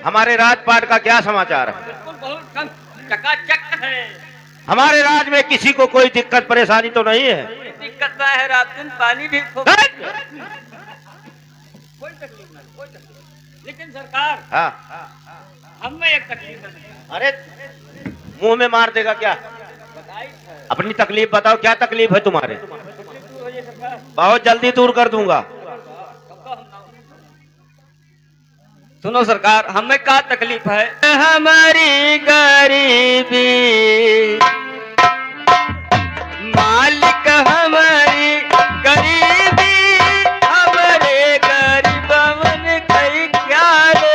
हमारे राजपाट का क्या समाचार है? बिल्कुल बहुत कम चकाचक है। हमारे राज में किसी को कोई दिक्कत परेशानी तो नहीं है? दिक्कत ना है, रात दिन पानी भी खूब। हैं? कोई तकलीफ नहीं, कोई तकलीफ। लेकिन सरकार हाँ। हमें एक तकलीफ है। अरे मुंह में मार देगा क्या? बताइए सर। अपनी तकलीफ बताओ, क्या तकलीफ है तुम्हारे? तकलीफ दूर हो जाए सरकार। बहुत जल्दी दूर कर दूंगा। सुनो सरकार, हमें क्या तकलीफ है? हमारी गरीबी मालिक, हमारी गरीबी, हमारे गरीबन कई क्या रे।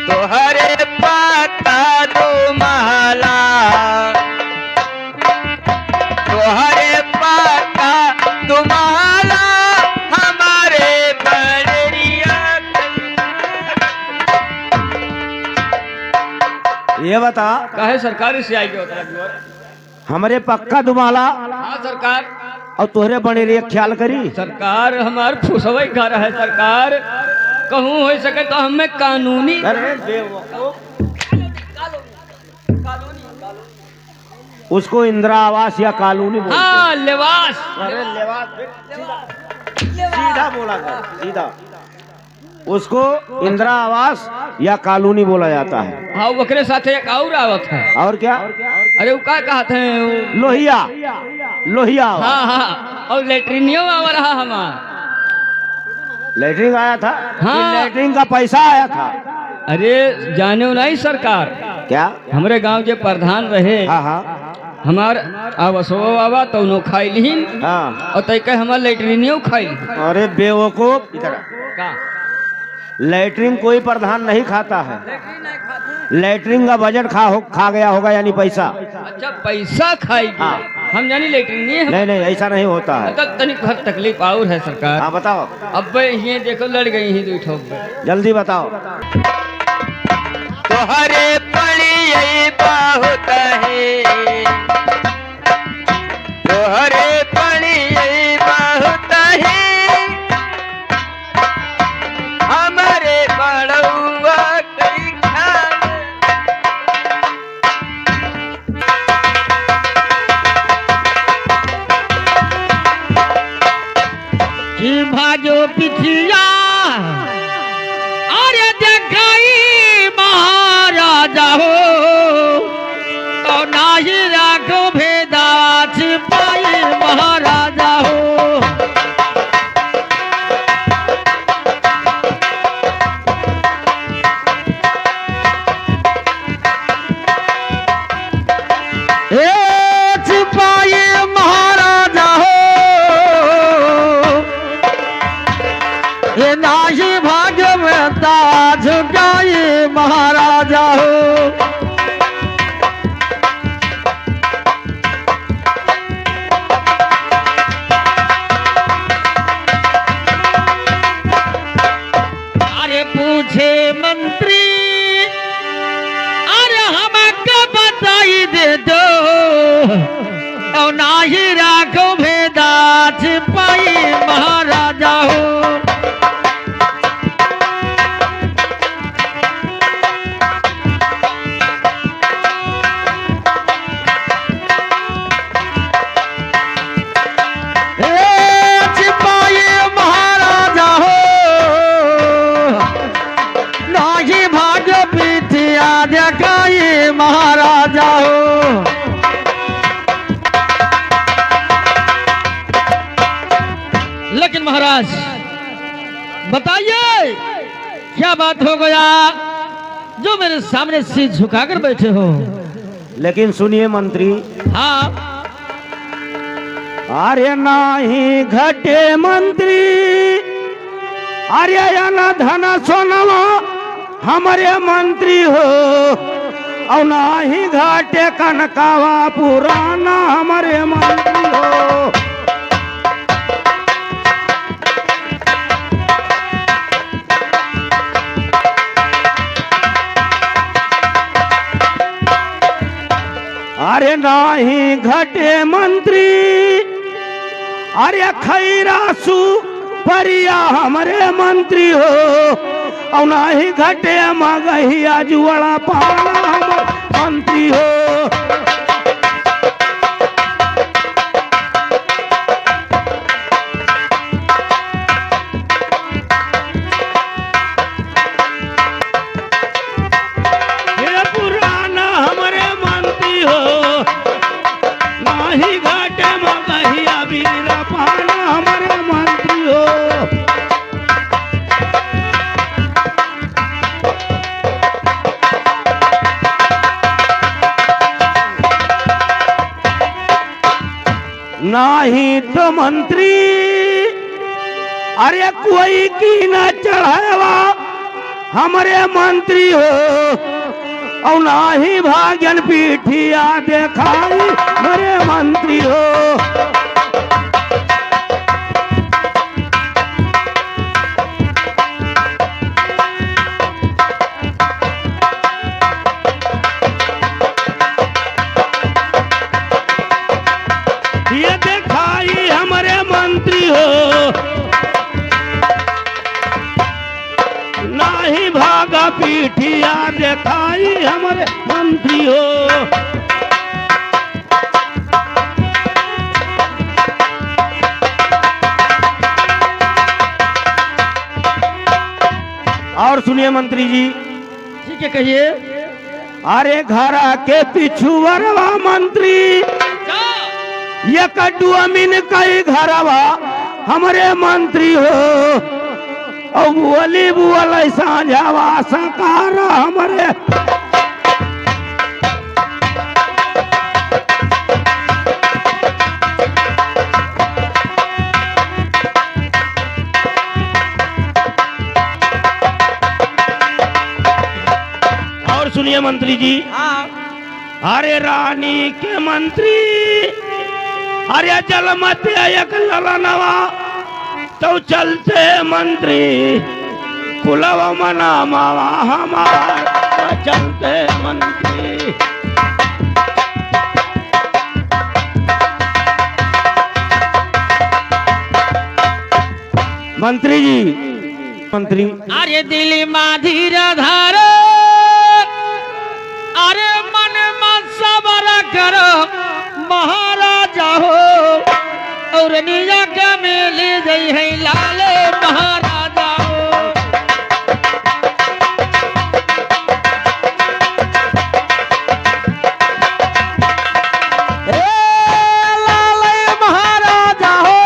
तोहरे पाता दो महला, तोहरे पाता दो महला, हमारे बड़रिया। ये बता, काहे सरकार से आई के होता है? हमारे पक्का दुमाला हाँ सरकार। और तोहरे बने रे ख्याल करी। सरकार हमार फुसवई घर है सरकार। कहूँ हो सके तो हमें कानूनी अरे उसको इंदिरा आवास या कॉलोनी बोलते हैं। हाँ लिवास। अरे लेवास सीधा बोला कर, सीधा। उसको इंदिरा आवास या कॉलोनी बोला जाता है। हाँ वकरे साथ एक और आवत है। और क्या? अरे वो क्या कहते हैं वो? लोहिया, लोहिया। हाँ हाँ, और लेटरिनियो आवा रहा हमार। लेटरिन आया था? हाँ। कि लेटरिन का पैसा आया था? अरे जाने नहीं सरकार, क्या? हमारे गांव के प्रधान रहे। हाँ हाँ हमार आवसो आवा तो उन्हों खाई लीन हाँ। और तय हमार लेटरिनियो खाई। अरे बेवकूफ, इधर का लेटरिन कोई प्रधान नहीं खाता है। लेटरिन का बजट खा गया होगा, यानी पैसा। अच्छा पैसा खाई गया। हाँ। हम जानी लेटरिन है। नहीं नहीं, ऐसा नहीं होता है। तो तनिक बहुत तकलीफ और है सरकार। हाँ बताओ, अब ये देखो लड़ गई ही दो ठोक। जल्दी बताओ। तोहरे पड़ी बहुत है, तोहरे पड़ी बहुत है, हमारे बड़ुआ कई खाल। कि भाजो पिथिया अरे देखाई महाराजा हो और नाही राखो भेदा छिपाई महाराजा हो। ए छिपाई महाराजा हो, ये नाही भाग्य में ताज गाई महाराजा हो। अरे पूछे मंत्री, अरे हमको बताई दे दो और नाही राखो भेदा छिपाई महाराजा हो। महाराजा हो। लेकिन महाराज बताइए क्या बात हो गया जो मेरे सामने सिर झुकाकर बैठे हो? लेकिन सुनिए मंत्री। हाँ। अरे नाही घटे मंत्री, अरे न धन सोनवा हमारे मंत्री हो, और नाही घाटे कनकावा पुराना हमारे मंत्री हो। अरे नाही घटे मंत्री, अरे खैरासु परिया हमरे मंत्री हो, और नाही घटे मगहिया जुआड़ा पाना हमर मंत्री हो। ये पुराना हमरे मंत्री हो, नाही घटे मगहिया बीरा पाना हमरे मंत्री हो। नाही तो मंत्री, अरे कोई की न चढ़ावा हमरे मंत्री हो, और नाही भाग्यन पीठिया देखाई हमरे मंत्री हो। ये देखाई हमारे मंत्री हो, नाही भागा पीठिया देखाई हमारे मंत्री हो। और सुनिए मंत्री जी। ठीक है, कहिए। अरे घर के पिछुअरवा मंत्री, ये कड्डू अमीन कई घरवा हमरे मंत्री हो, और बोली बुअल साझावा सकार हमरे। और सुनिए मंत्री जी। अरे रानी के मंत्री, अरे जल मत एक ललनवा तो चलते मंत्री, कुलवा मना मावा हमारा चलते मंत्री। मंत्री जी, मंत्री। अरे दिल माधीर धार, अरे मन में सबर करो महाराजा हो, और निया के मिली गई है लाले महाराजा हो। ए लाले महाराजा हो,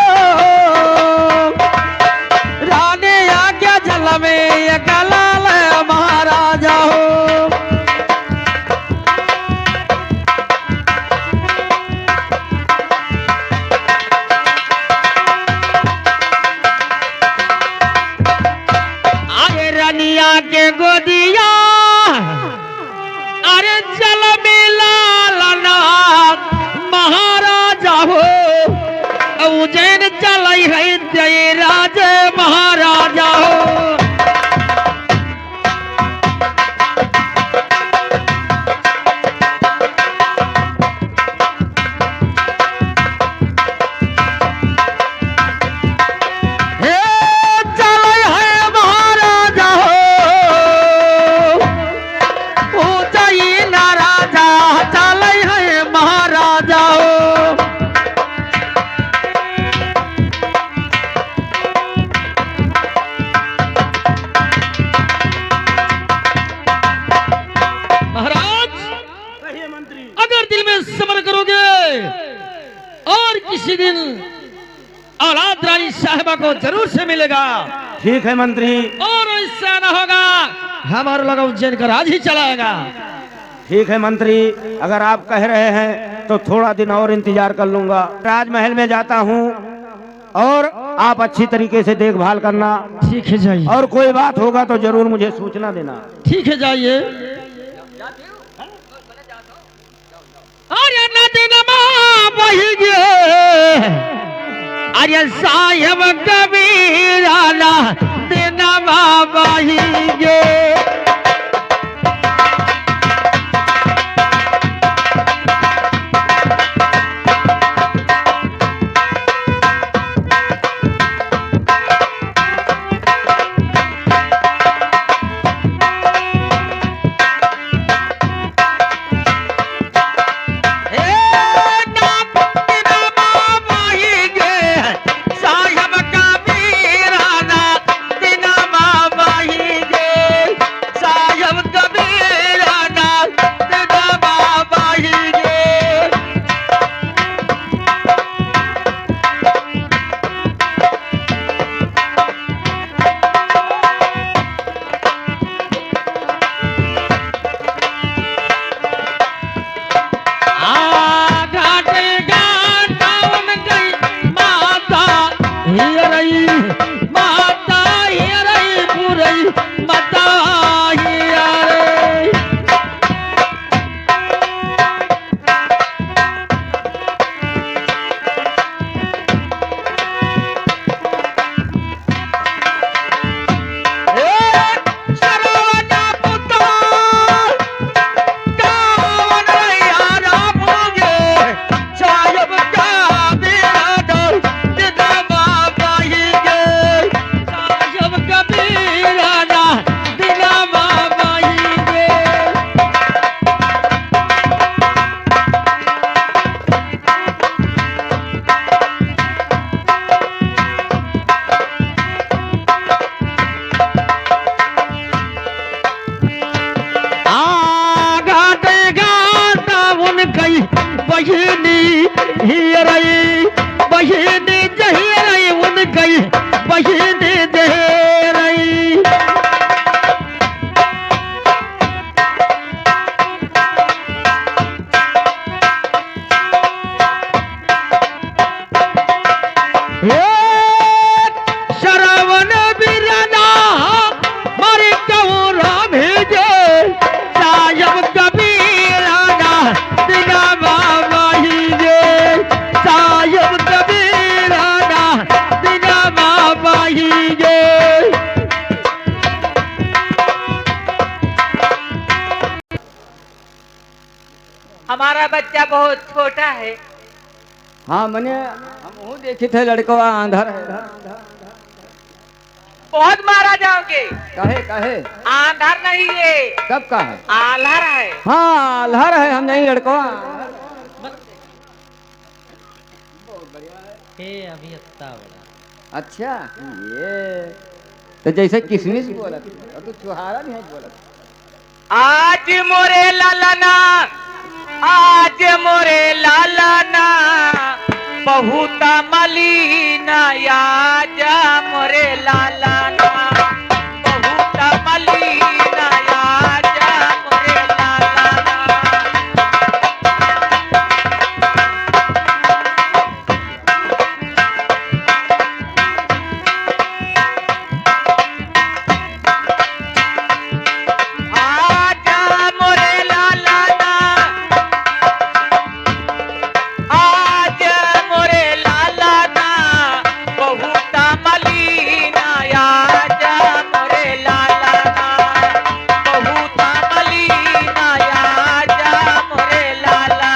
रानी आज्ञा जल में एक लाले महाराजा हो। रनिया के गोदिया, अरे जल मिलालना महाराजा हो, उज्जैन चल है जय राज महाराजा हो। किसी दिन औलाद रानी साहिबा को जरूर से मिलेगा। ठीक है मंत्री। और इससे न होगा हमारे लोग उज्जैन का राज ही चलाएगा। ठीक है मंत्री, अगर आप कह रहे हैं तो थोड़ा दिन और इंतजार कर लूंगा। राजमहल में जाता हूँ और आप अच्छी तरीके से देखभाल करना। ठीक है जाइए। और कोई बात होगा तो जरूर मुझे सूचना देना। ठीक है जाइए। अरे नदीनमा बही गे, अरे साहिब कबीरा नदीनमा बही गे। रही बहिन जही रही उन गई बहिन दे रही। श्रवण बिरना मर कौरा भेजे सायब कबीराना दिना बाबा ही जे सायब कबीराना दिना बाबा ही जे। हमारा बच्चा बहुत छोटा है। हाँ मने हम वो देखे थे लड़कवा आंधर है। बहुत मारा जाओगे। कहे कहे आंधर नहीं है, कब का है? आल्हर है। हाँ आल्हर है, हम नहीं लड़कवा। अभी इतना बड़ा। अच्छा ये तो जैसे किशमिश बोला और तू चुहारा नहीं बोला। आज मोरे लालना आज मोरे लालना बहुत मलीना आज मोरे लालना बहुत मलीना आज मोरे लालना। आज मोरे लालना आज मोरे लालना बहुत मलीना आज मोरे लालना बहुत मलीना आज मोरे लालना।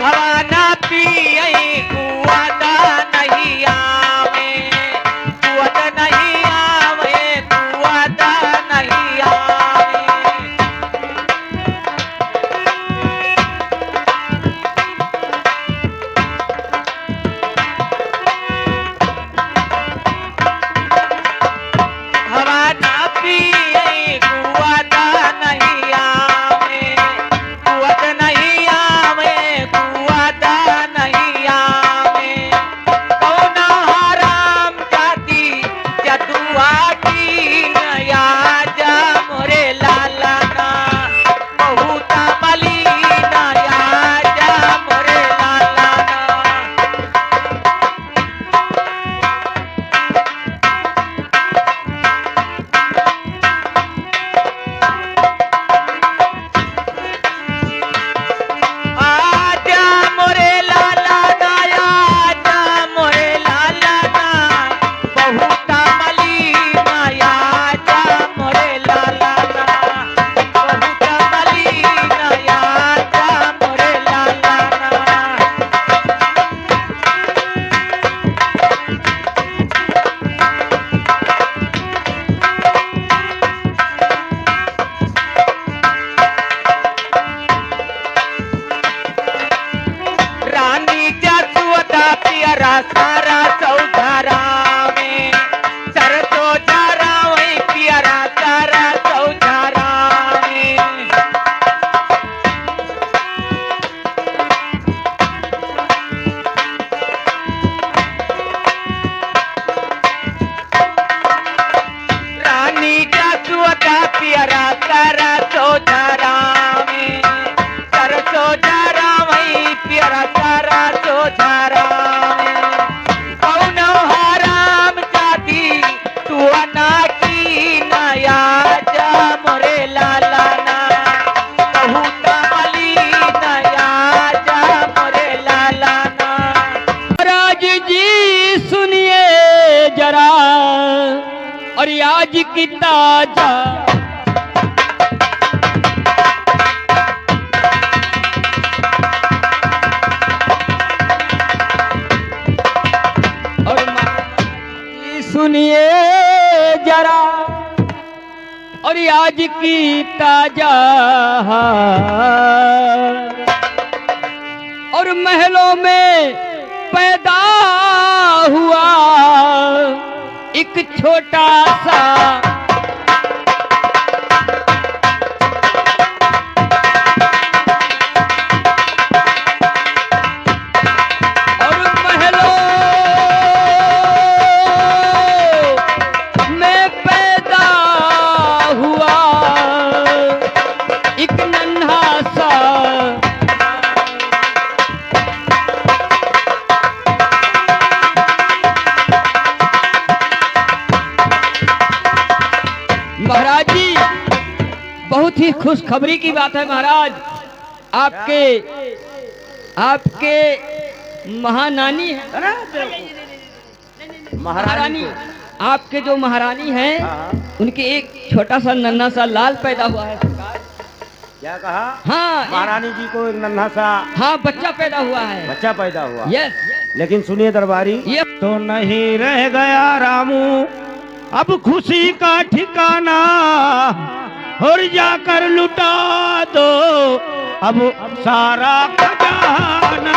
भवाना पियई कुआदा नहीं आवे कुआदा नहीं आवे कुआदा नहीं आवे। भवाना पियई कुआदा नहीं आवे कुआदा नहीं आवे कुआदा नहीं आवे। कौना हराम जाती जदुआ की नया जा मोरे लालना बहुत मलीना या जा मोरे लालना। आजा मोरे लालना आजा मोरे लालना बहुत मलीना आजा मोरे लालना बहुत मलीना आजा मोरे लालना। रानी जसुदा पियरा सारा चौधारा में सरसो जारा वही पियरा सारा चौधारा में। रानी जसुदा पियरा सारा चौधारा में सरसो जारा वही पियरा सारा चौधारा में। कौनो हराम जाती तू अना की नया जा मोरे लालना बहुत मलीना या जा मोरे लालना। महाराज जी सुनिए जरा और आज की ताजा और सुनिए जरा और आज की ताजा और महलों में पैदा हुआ एक छोटा सा और महलों में पैदा हुआ एक नन्हा सा महाराज जी, बहुत ही खुशखबरी की बात है महाराज। आपके महानानी है महारानी, आपके जो महारानी हैं उनके एक छोटा सा नन्हा सा लाल पैदा हुआ है सरकार। क्या कहा? हाँ, महारानी जी को एक नन्हा सा हाँ बच्चा पैदा हुआ है। बच्चा पैदा हुआ। यस, लेकिन सुनिए दरबारी, ये तो नहीं रह गया रामू अब खुशी का ठिकाना, और जाकर लुटा दो अब सारा खजाना।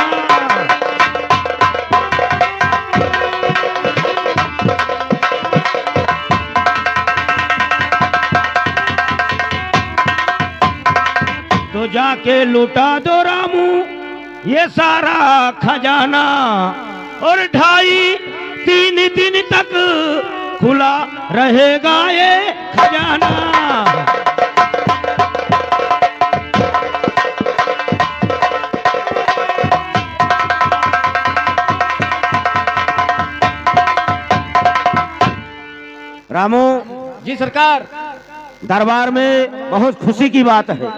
तो जाके लुटा दो रामू ये सारा खजाना, और 2.5-3 दिन तक खुला रहेगा ये खजाना। रामू जी सरकार, दरबार में बहुत खुशी की बात है,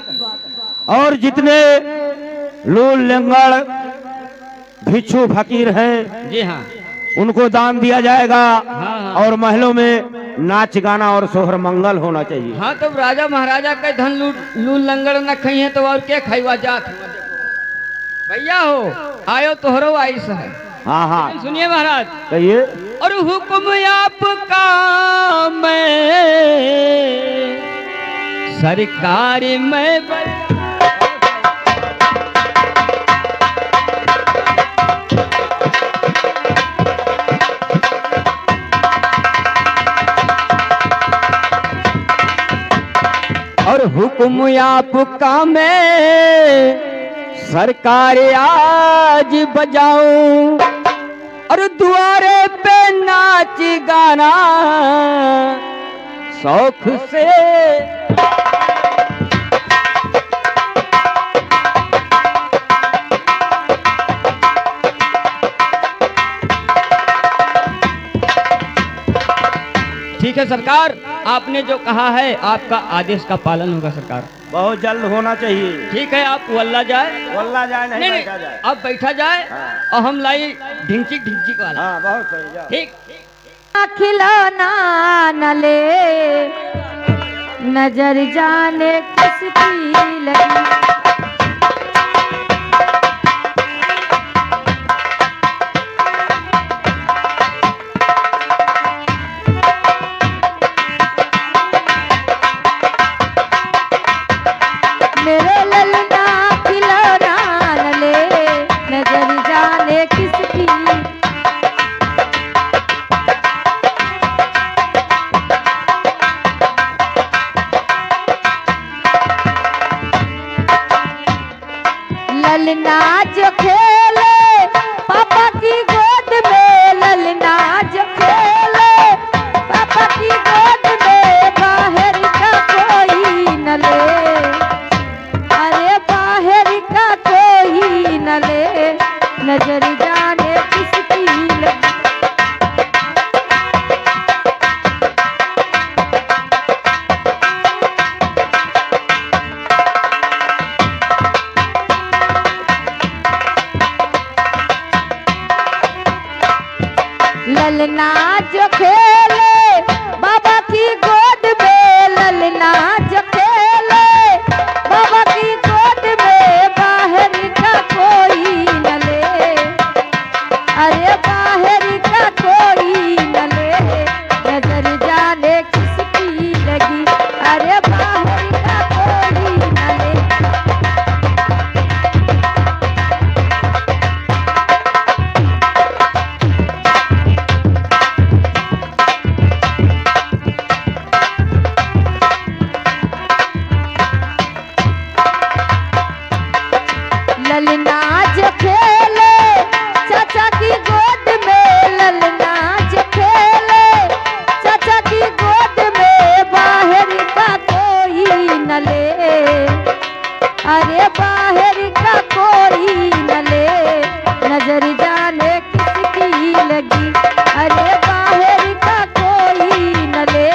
और जितने लूल लंगड़ भिक्षु फकीर हैं जी हाँ, उनको दान दिया जाएगा, हाँ। और महलों में नाच गाना और सोहर मंगल होना चाहिए। हाँ तो राजा महाराजा का धन लूल लंगड़ न खाई है तो और क्या खाईवा जात भैया हो आयो तोहरो आइस है। हाँ हाँ सुनिए महाराज, कहिए। और हुक्म आपका मैं सरकार में और हुक्म आपका मैं सरकार आज बजाऊं, और द्वारे पे नाच गाना शौक से ठीक है सरकार, आपने जो कहा है आपका आदेश का पालन होगा सरकार। बहुत जल्द होना चाहिए। ठीक है, आप वल्ला जाए। वल्ला जाए नहीं, नहीं बैठा जाए। अब बैठा जाए। हाँ। और हम लाई ढिंचिक ढिंचिक वाला। हाँ बहुत सही, जाओ। ठीक। खिलौना न ले नजर जाने किसकी लगी, मेरे ललना खिलौना न ले नजर जाने किसकी, ललना जो खेले पापा की गोद में, ललना जो खेले पापा की गोद में, बाहर का कोई न ले, अरे बाहर का कोई न ले नजर जाने किसकी लगी, ललना जो खेले बाबा की गोद में, ललना जो खेले बाबा की गोद में, बाहर का कोई न ले, अरे बाहर का कोई न ले नजर जाने किसकी लगी, अरे बाहर का कोई न ले। ललना जो खेले चाचा की गोद में, ललना जो खेले चाचा की गोद में, बाहर का कोई न ले, अरे बाहर का कोई न ले, नजर जाने किसकी लगी, अरे बाहर का कोई न ले,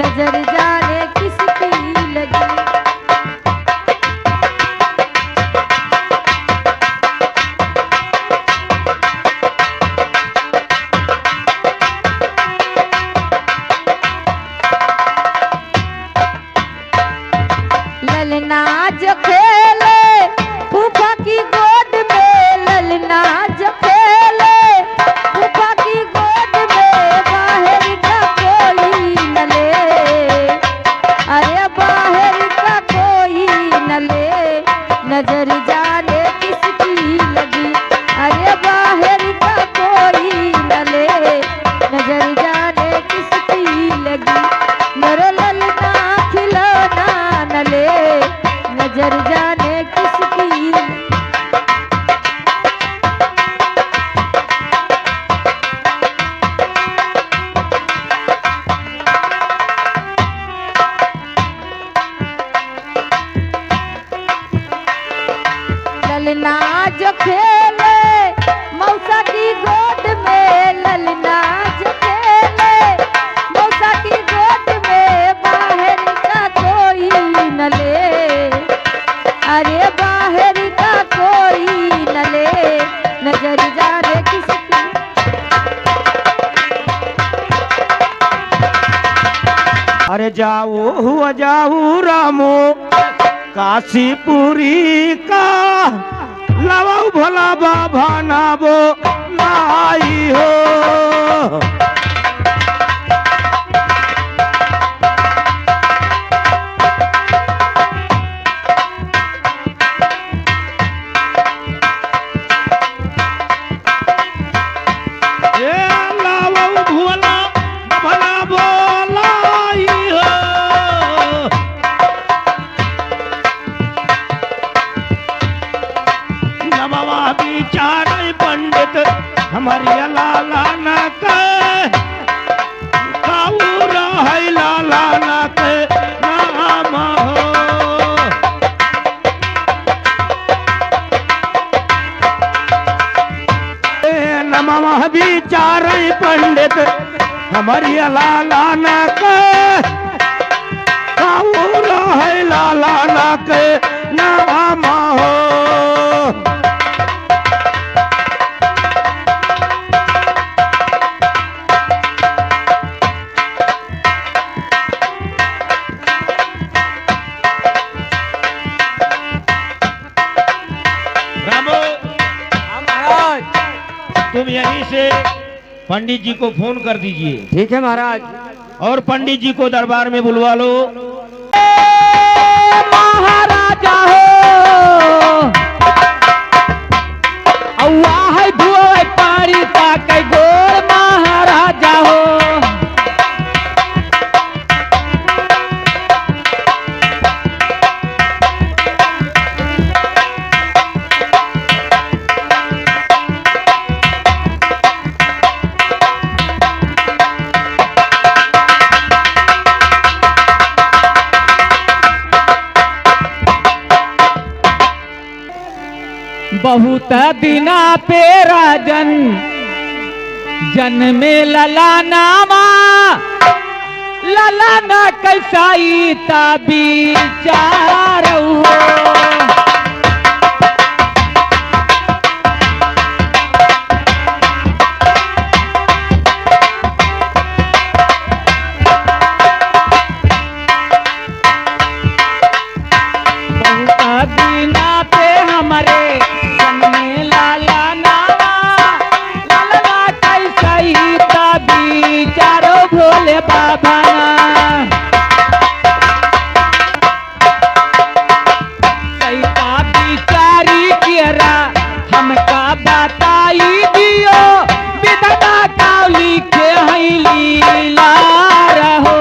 नजर जाने किसकी लगी। ललना जो खेले फूफा की गोद में, ललना जो खेले फूफा की गोद में, बाहर का कोई न ले, अरे बाहर का कोई न ले, नजर जाने किसकी लगी, अरे बाहर का कोई न ले, नजर जाने किसकी लगी, मेरे ललना खिलौना न ले, नजर जाने किसकी। ललना जो खेले मौसा की गोद में, ललना जो खेले मौसा की गोद में, बाहर का कोई न ले, अरे बाहर का कोई न ले, नजर जाने किसकी। अरे जाओ हुआ जाऊ रामो काशीपुरी का, लवाऊ भोला बाबा नाबो नाई हो। ए लवाऊ भोला बाबा बोलाई हो। नमवा विचार पंडित हमारी लाला न काऊरा है लाला न नाम हो। नमवा विचार पंडित हमारी लाला न काऊरा है लाला न नाम हो। तुम यहीं से पंडित जी को फोन कर दीजिए। ठीक है महाराज। और पंडित जी को दरबार में बुलवा लो। महाराजा हो औवा है धुआ पारी ताक गोर महाराजा हो। बहुत दिना पे राजन जन्मे लला नामा, लला न कैसाई ता विचार हो। बहुत दिना पे हमारे जन्मे लाला नामा, लला कैसाई ता विचारो भोले बाबा सैता बिचारी कियरा हमका बताई दियो, विधवा काली के है लीला रहो।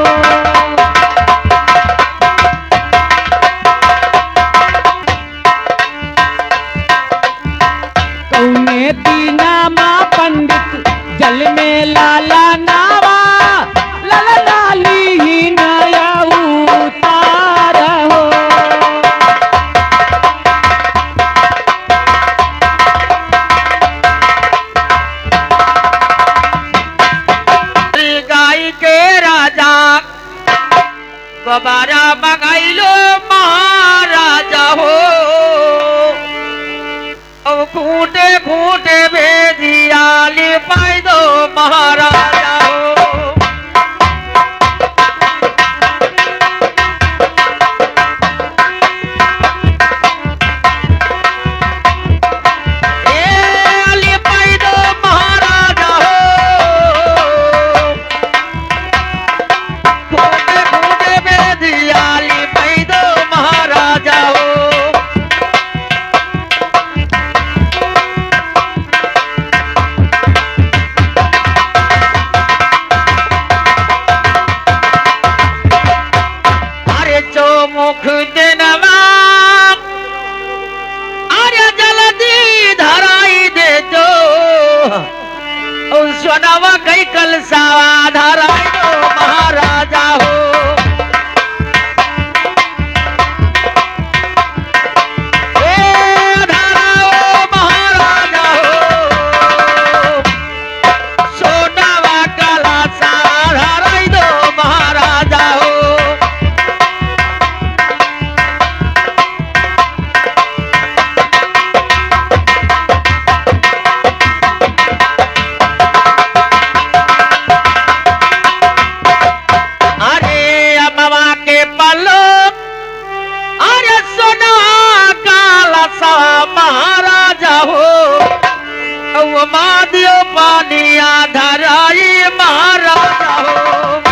लाला नावा लाला नाली नया उतार हो। गाय के राजा बाबारा मंगाइलो महाराजा हो। अब खूंटे खूंटे भेजिया ले पाई दो महाराजा हो। ए ले पाई दो महाराजा हो। खूंटे खूंटे भेजिया ले पाई दो महाराजा हो। मुख देनवा अरे जल्दी धराई दे दो। सोनवा कई कल सावा धराई दो महाराजा हो। ए धराओ महाराजा हो। सोनवा कला सा धराई दो महाराजा हो। महाराजा हो मादियो पानिया धराई महाराजा हो।